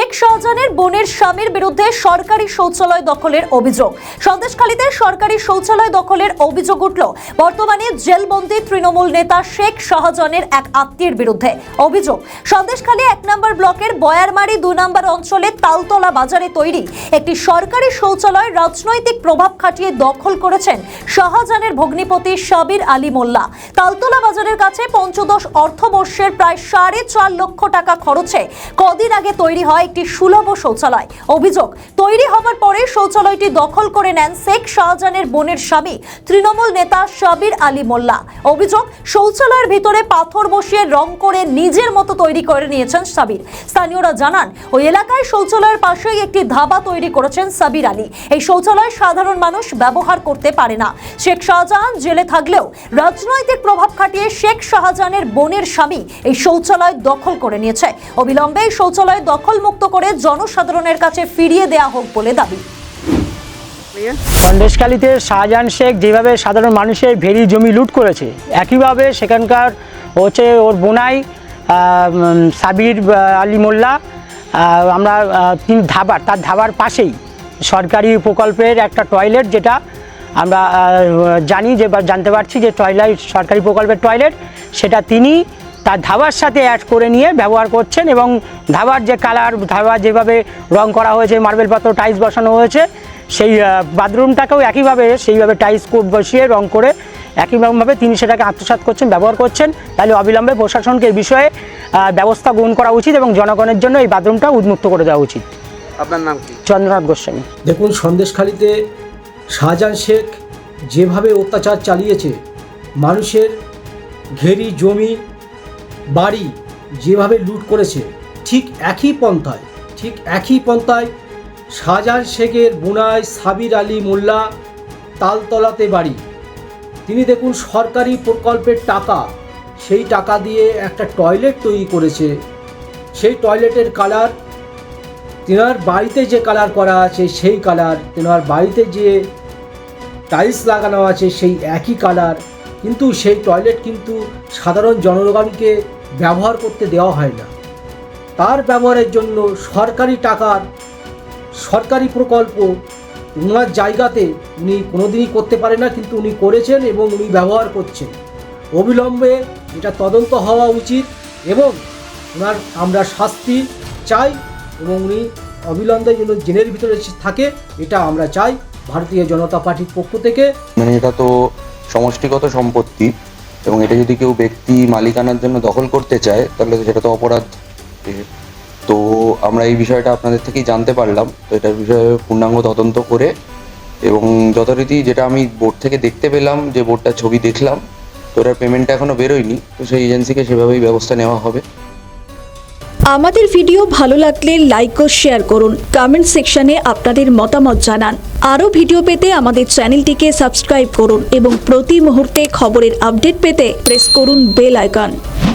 শেখ শাহজাহানের বোনের স্বামীর বিরুদ্ধে সরকারি শৌচালয় দখলের অভিযোগ। সন্দেশখালীতে সরকারি শৌচালয় দখলের অভিযোগ উঠল বর্তমানে জেলবন্দি তৃণমূল নেতা শেখ শাহজাহানের এক আত্মীয়ের বিরুদ্ধে। অভিযোগ, সন্দেশখালী 1 নম্বর ব্লকের বয়ারমারি 2 নম্বর অঞ্চলে তালতলা বাজারে তৈরি একটি সরকারি শৌচালয় রাজনৈতিক প্রভাব খাটিয়ে দখল করেছেন শাহজাহানের ভগ্নিপতি সাবির আলী মোল্লা। তালতলা বাজারের কাছে পঞ্চদশ অর্থবর্ষের প্রায় 4.5 লক্ষ টাকা খরচে কদিন আগে তৈরি হয় একটি সুলভ শৌচালয়। অভিযোগ, তৈরি হবার পরে শৌচালয়টি দখল করে নেন শেখ শাহজাহানের বোনের স্বামী তৃণমূল নেতা সাবির আলী মোল্লা। অভিযোগ, শৌচালয়ের ভিতরে পাথর বসিয়ে রং করে নিজের মতো তৈরি করে নিয়েছেন সাবির। স্থানীয়রা জানান, ওই এলাকায় শৌচালয়ের পাশেই একটি ধাবা তৈরি করেছেন সাবির আলী। এই শৌচালয় সাধারণ মানুষ ব্যবহার করতে পারে না। শেখ শাহজাহান জেলে থাকলেও রাজনৈতিক প্রভাব খাটিয়ে শেখ শাহজাহানের বোনের স্বামী এই শৌচালয় দখল করে নিয়েছে। অবিলম্বে এই শৌচালয় দখল মুক্ত করে জনসাধারণের কাছে ফিরিয়ে দেওয়া হোক বলে দাবি। সন্দেশখালীতে শাহজাহান শেখ যেভাবে সাধারণ মানুষের ভেরি জমি লুট করেছে, একইভাবে সেখানকার হচ্ছে ওর বোনাই সাবির আলী মোল্লা, আমরা তার ধাবার পাশেই সরকারি প্রকল্পের একটা টয়লেট, যেটা আমরা জানতে পারছি যে সরকারি প্রকল্পের টয়লেট, সেটা তিনি তার ধাবার সাথে অ্যাড করে নিয়ে ব্যবহার করছেন। এবং ধাবার যে কালার, ধাবা যেভাবে রং করা হয়েছে, মার্বেল পাথর টাইলস বসানো হয়েছে, সেই বাথরুমটাকেও একইভাবে সেইভাবে টাইলস কোড বসিয়ে রং করে একইভাবে তিনি সেটাকে আত্মসাৎ করছেন, ব্যবহার করছেন। তাহলে অবিলম্বে প্রশাসনকে এই বিষয়ে ব্যবস্থা গ্রহণ করা উচিত এবং জনগণের জন্য এই বাথরুমটা উন্মুক্ত করে দেওয়া উচিত। আপনার নাম কি? চন্দ্রনাথ গোস্বামী। দেখুন, সন্দেশখালীতে শাহজাহান শেখ যেভাবে অত্যাচার চালিয়েছে, মানুষের ঘেরি জমি বাড়ি যেভাবে লুট করেছে, ঠিক একই পন্থায় শাহজাহান শেখের বোনাই সাবির আলী মোল্লা তালতলাতে বাড়ি। তিনি দেখুন, সরকারি প্রকল্পের টাকা, সেই টাকা দিয়ে একটা টয়লেট তৈরি করেছে। সেই টয়লেটের কালার, তেনার বাড়িতে যে কালার করা আছে সেই কালার, তেনার বাড়িতে যে টাইলস লাগানো আছে সেই একই কালার, কিন্তু সেই টয়লেট কিন্তু সাধারণ জনগণকে ব্যবহার করতে দেওয়া হয় না। তার ব্যবহারের জন্য সরকারি টাকার সরকারি প্রকল্প ওনার জায়গাতে উনি কোনোদিনই করতে পারে না, কিন্তু উনি করেছেন এবং উনি ব্যবহার করছেন। অবিলম্বে এটা তদন্ত হওয়া উচিত এবং ওনার আমরা শাস্তি চাই এবং উনি অবিলম্বে যেন জেলের ভিতরে থাকে, এটা আমরা চাই ভারতীয় জনতা পার্টির পক্ষ থেকে। মানে এটা তো সমষ্টিগত সম্পত্তি এবং এটা যদি কেউ ব্যক্তি মালিকানার জন্য দখল করতে চায় তাহলে সেটা তো অপরাধ। তো আমরা এই বিষয়টা আপনাদের থেকেই জানতে পারলাম। তো এটার বিষয়ে পূর্ণাঙ্গ তদন্ত করে এবং যথারীতি যেটা আমি বোর্ড থেকে দেখতে পেলাম, যে বোর্ডটার ছবি দেখলাম, তো ওটার পেমেন্টটা এখনও বেরোয়নি, তো সেই এজেন্সিকে সেভাবেই ব্যবস্থা নেওয়া হবে। আমাদের ভিডিও ভালো লাগলে লাইক ও শেয়ার করুন, কমেন্ট সেকশনে আপনাদের মতামত জানান। আরও ভিডিও পেতে আমাদের চ্যানেলটিকে সাবস্ক্রাইব করুন এবং প্রতি মুহূর্তে খবরের আপডেট পেতে প্রেস করুন বেল আইকন।